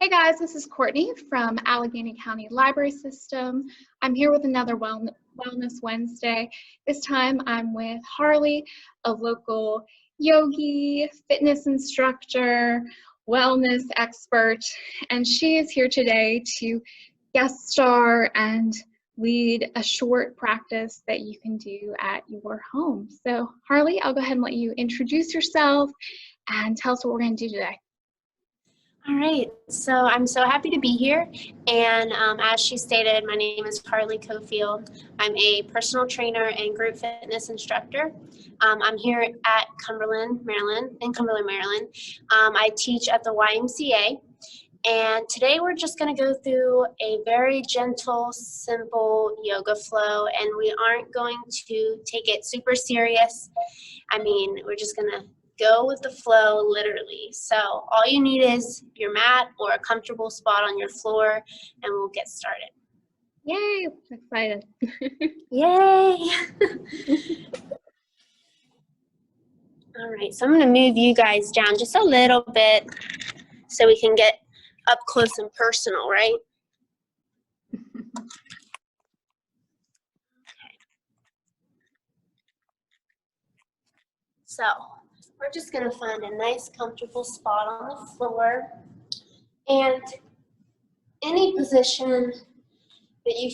Hey guys, this is Courtney from Allegheny County Library System. I'm here with another Wellness Wednesday. This time I'm with Harley, a local yogi, fitness instructor, wellness expert, and she is here today to guest star and lead a short practice that you can do at your home. So Harley, I'll go ahead and let you introduce yourself and tell us what we're going to do today. All right, so I'm so happy to be here, and as she stated, my name is Harley Cofield. I'm a personal trainer and group fitness instructor. I'm here at Cumberland, Maryland. I teach at the YMCA, and today we're just going to go through a very gentle, simple yoga flow, and we aren't going to take it super serious. I mean, we're just going to go with the flow, literally. So all you need is your mat or a comfortable spot on your floor, and we'll get started. Yay, I'm excited. Yay! All right, so I'm going to move you guys down just a little bit so we can get up close and personal, right? Okay. So we're just going to find a nice comfortable spot on the floor, and any position that you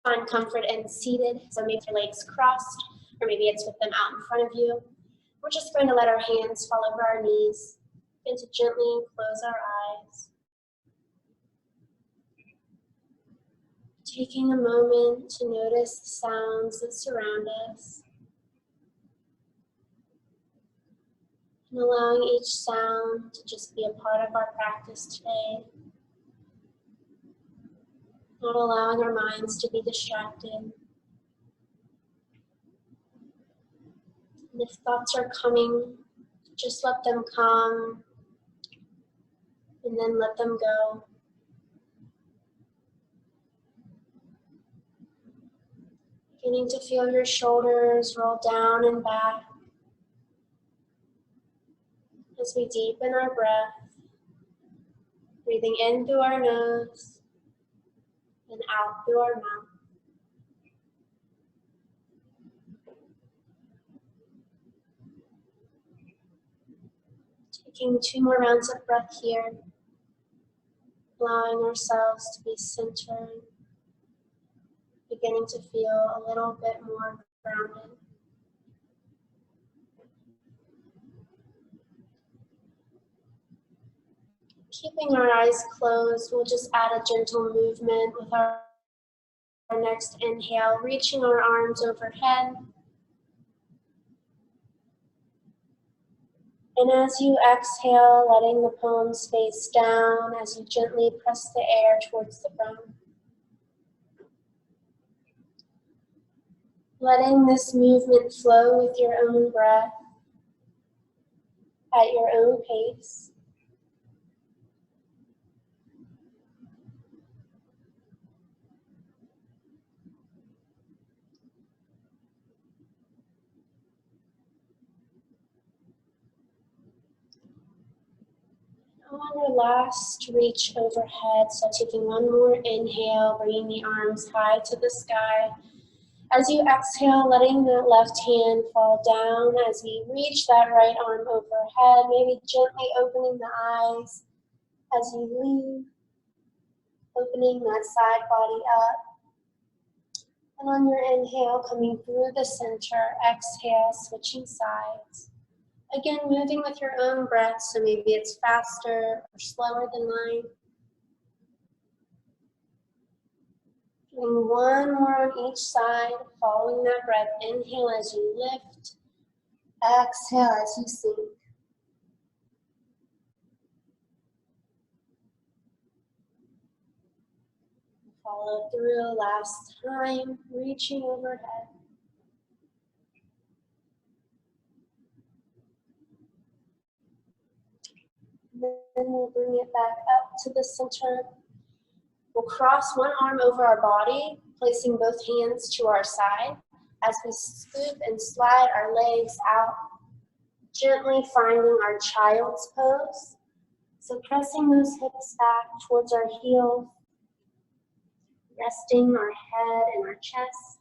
find comfort in seated, so maybe your legs crossed, or maybe it's with them out in front of you. We're just going to let our hands fall over our knees and to gently close our eyes. Taking a moment to notice the sounds that surround us, and allowing each sound to just be a part of our practice today. Not allowing our minds to be distracted. And if thoughts are coming, just let them come and then let them go. Beginning to feel your shoulders roll down and back as we deepen our breath, breathing in through our nose and out through our mouth. Taking 2 more rounds of breath here, allowing ourselves to be centered, beginning to feel a little bit more grounded. Keeping our eyes closed, we'll just add a gentle movement with our next inhale, reaching our arms overhead. And as you exhale, letting the palms face down as you gently press the air towards the ground. Letting this movement flow with your own breath at your own pace. On your last reach overhead, so taking one more inhale, bringing the arms high to the sky. As you exhale, letting that left hand fall down as we reach that right arm overhead, maybe gently opening the eyes as you leave, opening that side body up. And on your inhale, coming through the center, exhale, switching sides. Again, moving with your own breath, so maybe it's faster or slower than mine. Doing one more on each side, following that breath. Inhale as you lift, exhale as you sink. Follow through last time, reaching overhead. Then we'll bring it back up to the center. We'll cross one arm over our body, placing both hands to our side as we scoop and slide our legs out, gently finding our child's pose. So pressing those hips back towards our heels, resting our head and our chest.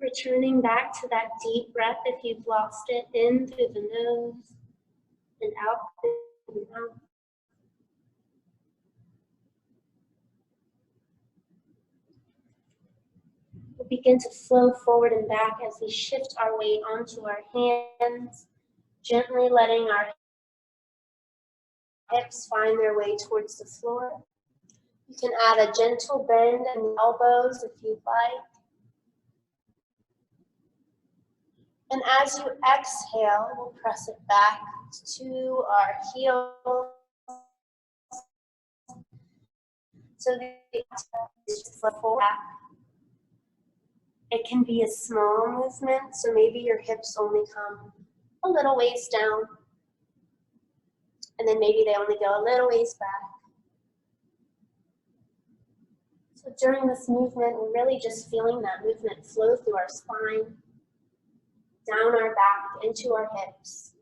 Returning back to that deep breath if you've lost it, in through the nose and out through the mouth. We'll begin to flow forward and back as we shift our weight onto our hands, gently letting our hips find their way towards the floor. You can add a gentle bend in the elbows if you'd like. And as you exhale, we'll press it back to our heels. So the exhale is just flow forward back. It can be a small movement, so maybe your hips only come a little ways down, and then maybe they only go a little ways back. So during this movement, we're really just feeling that movement flow through our spine, down our back, into our hips.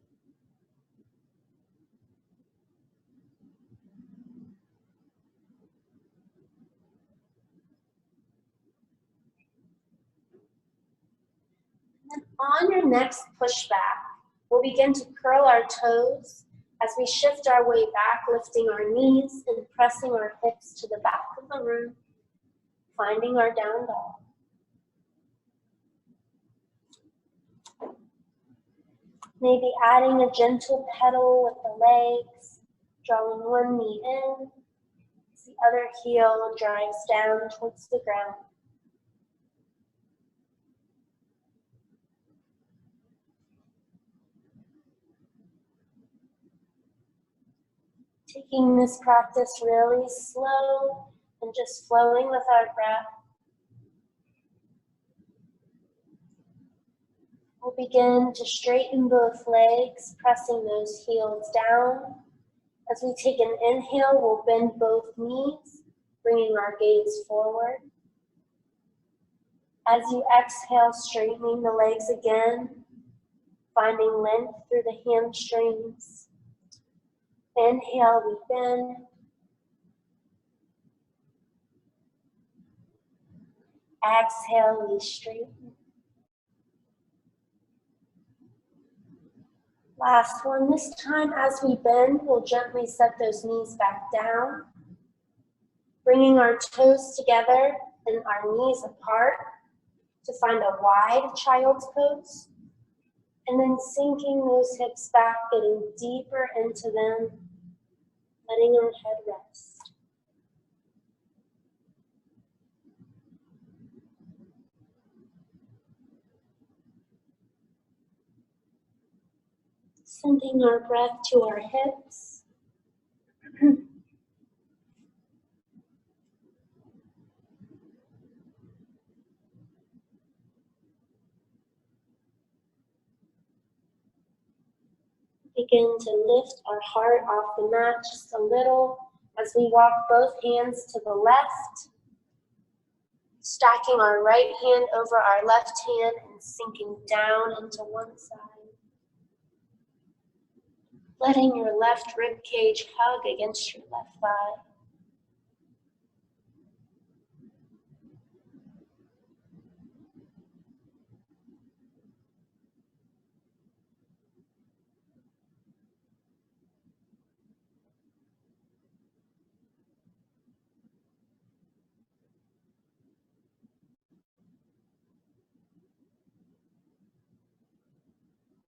And on your next pushback, we'll begin to curl our toes as we shift our weight back, lifting our knees and pressing our hips to the back of the room, finding our down dog. Maybe adding a gentle pedal with the legs, drawing one knee in, as the other heel drives down towards the ground. Taking this practice really slow and just flowing with our breath. We'll begin to straighten both legs, pressing those heels down. As we take an inhale, we'll bend both knees, bringing our gaze forward. As you exhale, straightening the legs again, finding length through the hamstrings. Inhale, we bend. Exhale, we straighten. Last one. This time, as we bend, we'll gently set those knees back down, bringing our toes together and our knees apart to find a wide child's pose, and then sinking those hips back, getting deeper into them, letting our head rest. Sending our breath to our hips. Begin to lift our heart off the mat just a little as we walk both hands to the left, stacking our right hand over our left hand and sinking down into one side. Letting your left rib cage hug against your left thigh.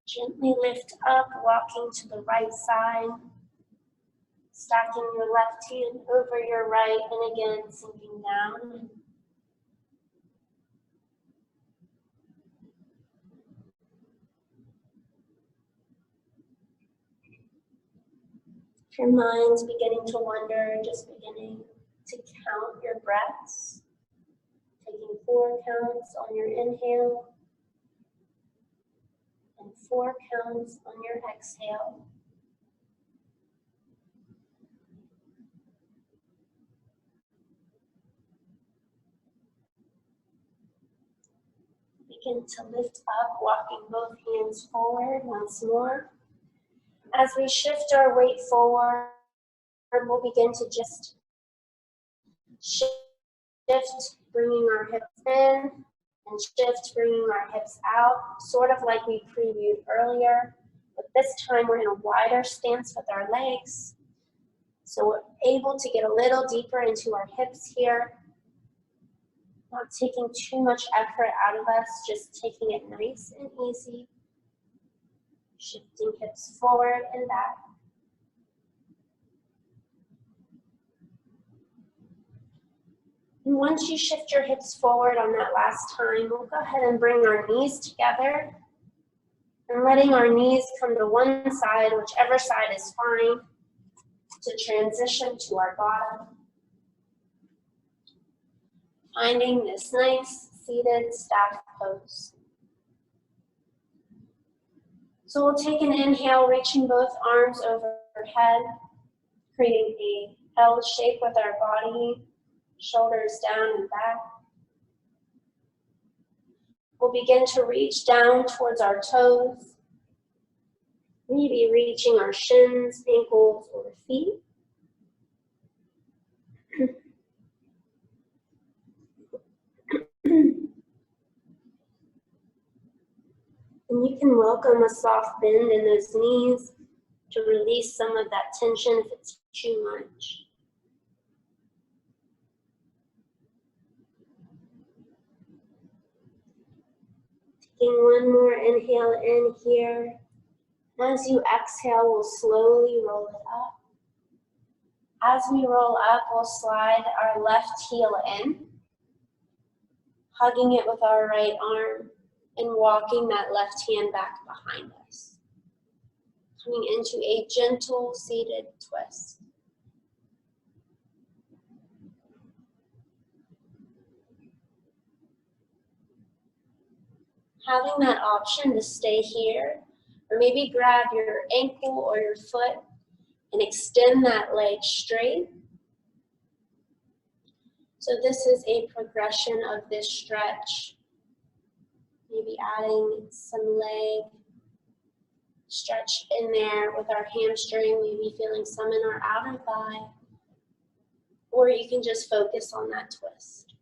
Gently lift up, walking to the right side, stacking your left hand over your right, and again sinking down. If your mind's beginning to wander, just beginning to count your breaths, taking 4 counts on your inhale, and 4 counts on your exhale. Begin to lift up, walking both hands forward once more. As we shift our weight forward, we'll begin to just shift, bringing our hips in, and shift, bringing our hips out, sort of like we previewed earlier. But this time we're in a wider stance with our legs. So we're able to get a little deeper into our hips here. Not taking too much effort out of us, just taking it nice and easy. Shifting hips forward and back. And once you shift your hips forward on that last time, we'll go ahead and bring our knees together. And letting our knees come to one side, whichever side is fine, to transition to our bottom. Finding this nice seated staff pose. So we'll take an inhale, reaching both arms overhead, creating a L shape with our body, shoulders down and back. We'll begin to reach down towards our toes, maybe reaching our shins, ankles, or feet. And you can welcome a soft bend in those knees to release some of that tension if it's too much. Taking one more inhale in here. As you exhale, we'll slowly roll it up. As we roll up, we'll slide our left heel in, hugging it with our right arm, and walking that left hand back behind us. Coming into a gentle seated twist. Having that option to stay here, or maybe grab your ankle or your foot and extend that leg straight. So this is a progression of this stretch. Maybe adding some leg stretch in there with our hamstring, maybe feeling some in our outer thigh. Or you can just focus on that twist.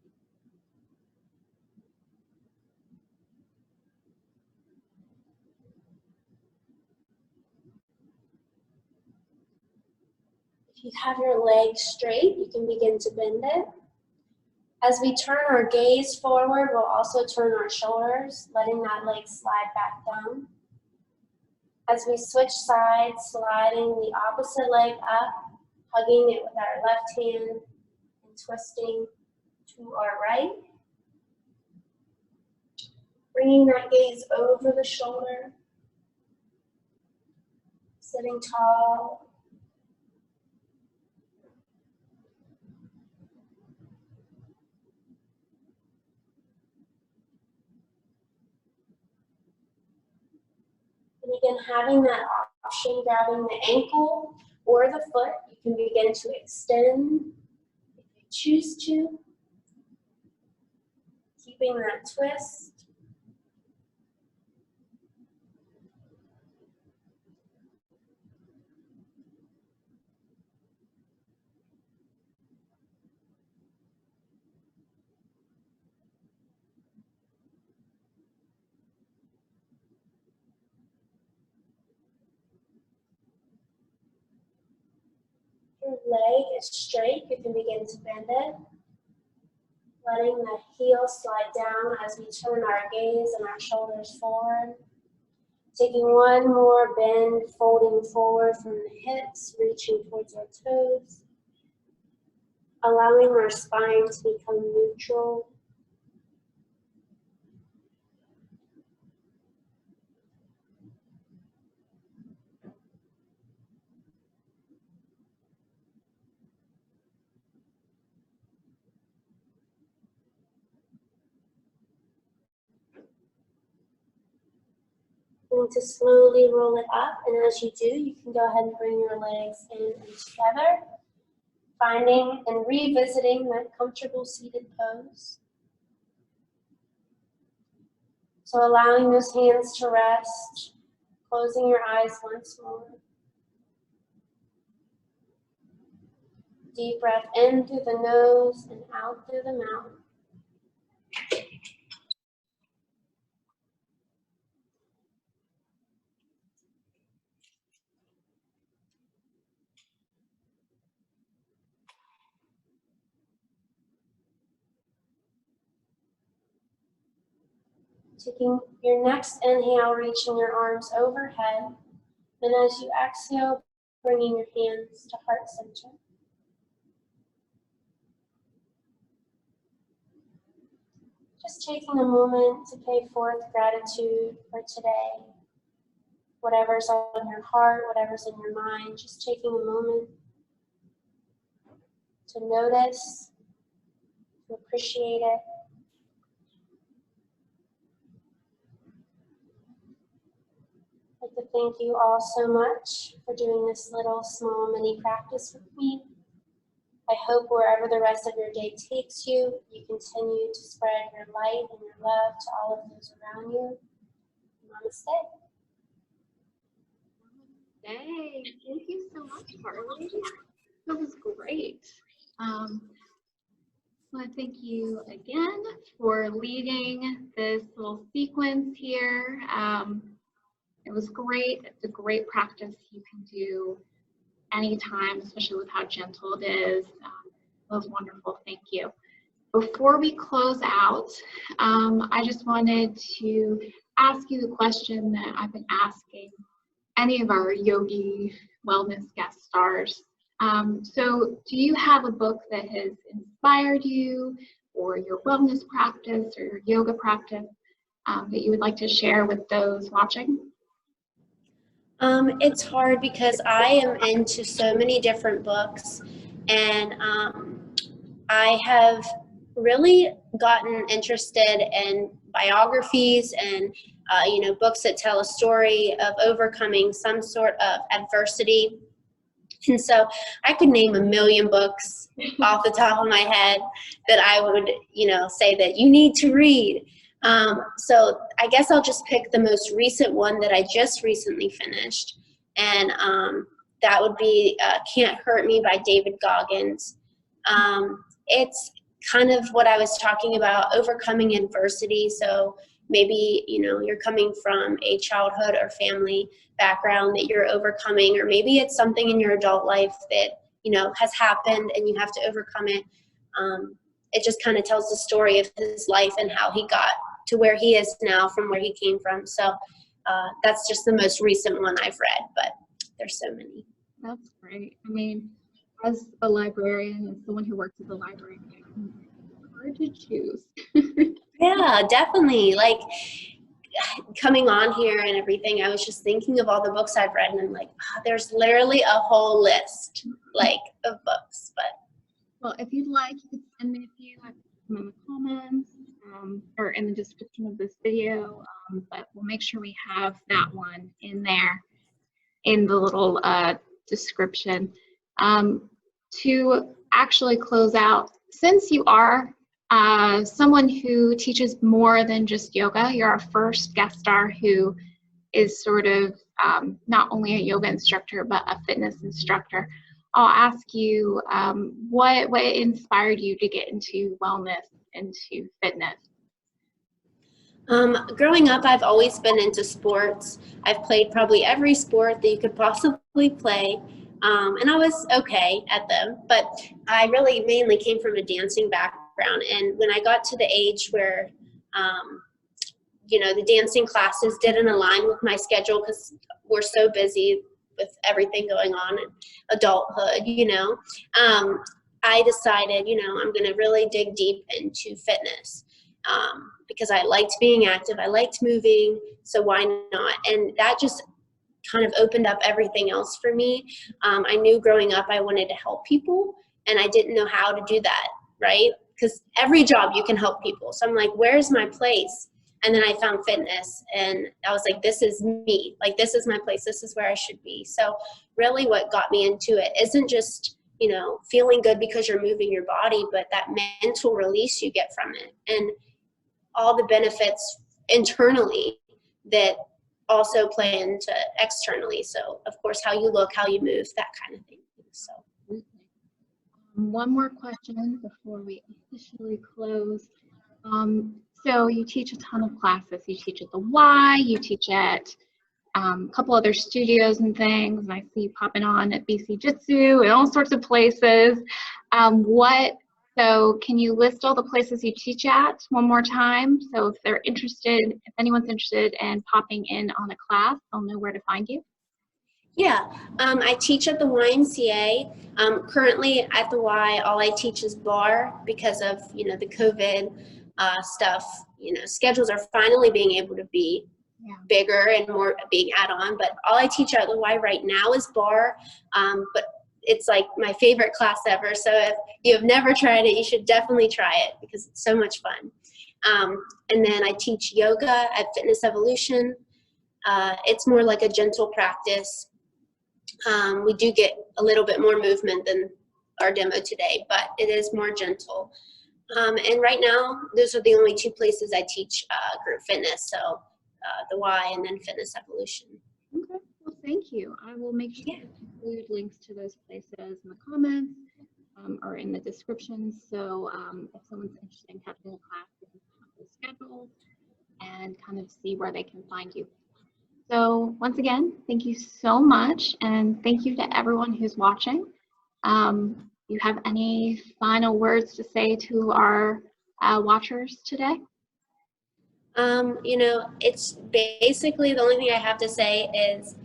If you have your leg straight, you can begin to bend it. As we turn our gaze forward, we'll also turn our shoulders, letting that leg slide back down. As we switch sides, sliding the opposite leg up, hugging it with our left hand, and twisting to our right. Bringing that gaze over the shoulder, sitting tall. And again, having that option, grabbing the ankle or the foot, you can begin to extend if you choose to. Keeping that twist. Your leg is straight, you can begin to bend it. Letting the heel slide down as we turn our gaze and our shoulders forward. Taking one more bend, folding forward from the hips, reaching towards our toes. Allowing our spine to become neutral. Going to slowly roll it up, and as you do, you can go ahead and bring your legs in and together, finding and revisiting that comfortable seated pose. So allowing those hands to rest, closing your eyes once more. Deep breath in through the nose and out through the mouth. Taking your next inhale, reaching your arms overhead. And as you exhale, bringing your hands to heart center. Just taking a moment to pay forth gratitude for today. Whatever's on your heart, whatever's in your mind, just taking a moment to notice, to appreciate it. I'd like to thank you all so much for doing this little small mini practice with me. I hope wherever the rest of your day takes you, you continue to spread your light and your love to all of those around you. Namaste. Hey, thank you so much, Harley. That was great. I want to thank you again for leading this little sequence here. It was great. It's a great practice you can do anytime, especially with how gentle it is. It was wonderful. Thank you. Before we close out, I just wanted to ask you the question that I've been asking any of our yogi wellness guest stars. So do you have a book that has inspired you, or your wellness practice or your yoga practice that you would like to share with those watching? It's hard because I am into so many different books, and I have really gotten interested in biographies and books that tell a story of overcoming some sort of adversity. And so I could name a million books off the top of my head that I would, say that you need to read. So I guess I'll just pick the most recent one that I just recently finished. And that would be Can't Hurt Me by David Goggins. It's kind of what I was talking about, overcoming adversity. So maybe, you're coming from a childhood or family background that you're overcoming, or maybe it's something in your adult life that, has happened and you have to overcome it. It just kind of tells the story of his life and how he got to where he is now from where he came from. So that's just the most recent one I've read, but there's so many. That's great. I mean, as a librarian and someone who works at the library, it's hard to choose. Yeah, definitely. Like coming on here and everything, I was just thinking of all the books I've read, and I'm like, there's literally a whole list of books. But well, if you'd like, you could send me a few in the comments or in the description of this video. But we'll make sure we have that one in there in the little description. To actually close out, since you are someone who teaches more than just yoga, you're our first guest star who is sort of not only a yoga instructor, but a fitness instructor. I'll ask you what inspired you to get into wellness, into fitness? Growing up, I've always been into sports. I've played probably every sport that you could possibly play, and I was okay at them, but I really mainly came from a dancing background. And when I got to the age where, the dancing classes didn't align with my schedule because we're so busy with everything going on in adulthood, I decided, I'm going to really dig deep into fitness. Because I liked being active, I liked moving, so why not? And that just kind of opened up everything else for me. I knew growing up I wanted to help people, and I didn't know how to do that, right? Because every job you can help people. So I'm like, where's my place? And then I found fitness, and I was like, this is me. Like, this is my place. This is where I should be. So really what got me into it isn't just, feeling good because you're moving your body, but that mental release you get from it. And all the benefits internally that also play into externally. So of course, how you look, how you move, that kind of thing. So. One more question before we officially close. So you teach a ton of classes. You teach at the Y, you teach at a couple other studios and things, and I see you popping on at BC Jitsu and all sorts of places. So can you list all the places you teach at one more time? So if they're interested, if anyone's interested in popping in on a class, they'll know where to find you. Yeah, I teach at the YMCA. Currently at the Y, all I teach is Barre because of, the COVID stuff. Schedules are finally being able to be bigger and more being add-on, but all I teach at the Y right now is Barre. But it's like my favorite class ever. So if you have never tried it, you should definitely try it because it's so much fun. And then I teach yoga at Fitness Evolution. It's more like a gentle practice. We do get a little bit more movement than our demo today, but it is more gentle. And right now, those are the only two places I teach group fitness. So the Y and then Fitness Evolution. Okay, well, thank you. I will make sure to include links to those places in the comments or in the description. So if someone's interested in catching a class, they can have the schedule and kind of see where they can find you. So once again, thank you so much, and thank you to everyone who's watching. You have any final words to say to our watchers today? It's basically the only thing I have to say is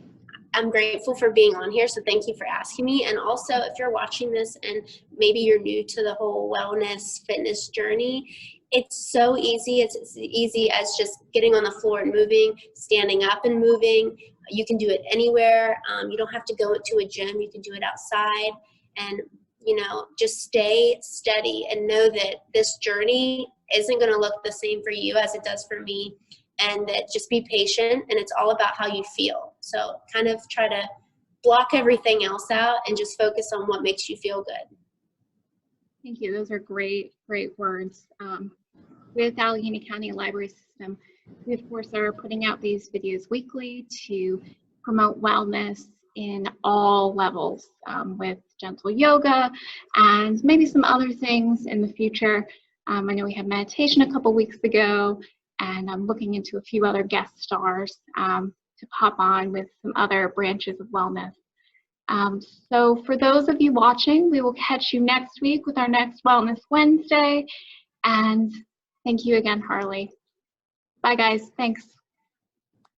I'm grateful for being on here, so thank you for asking me. And also, if you're watching this and maybe you're new to the whole wellness fitness journey, it's so easy. It's as easy as just getting on the floor and moving, standing up and moving. You can do it anywhere. You don't have to go to a gym. You can do it outside. And, just stay steady and know that this journey isn't going to look the same for you as it does for me. And that just be patient, and it's all about how you feel. So kind of try to block everything else out and just focus on what makes you feel good. Thank you. Those are great, great words. With Allegheny County Library System, we of course are putting out these videos weekly to promote wellness in all levels with gentle yoga and maybe some other things in the future. I know we had meditation a couple weeks ago, and I'm looking into a few other guest stars to pop on with some other branches of wellness. So for those of you watching, we will catch you next week with our next Wellness Wednesday. And thank you again, Harley. Bye, guys. Thanks.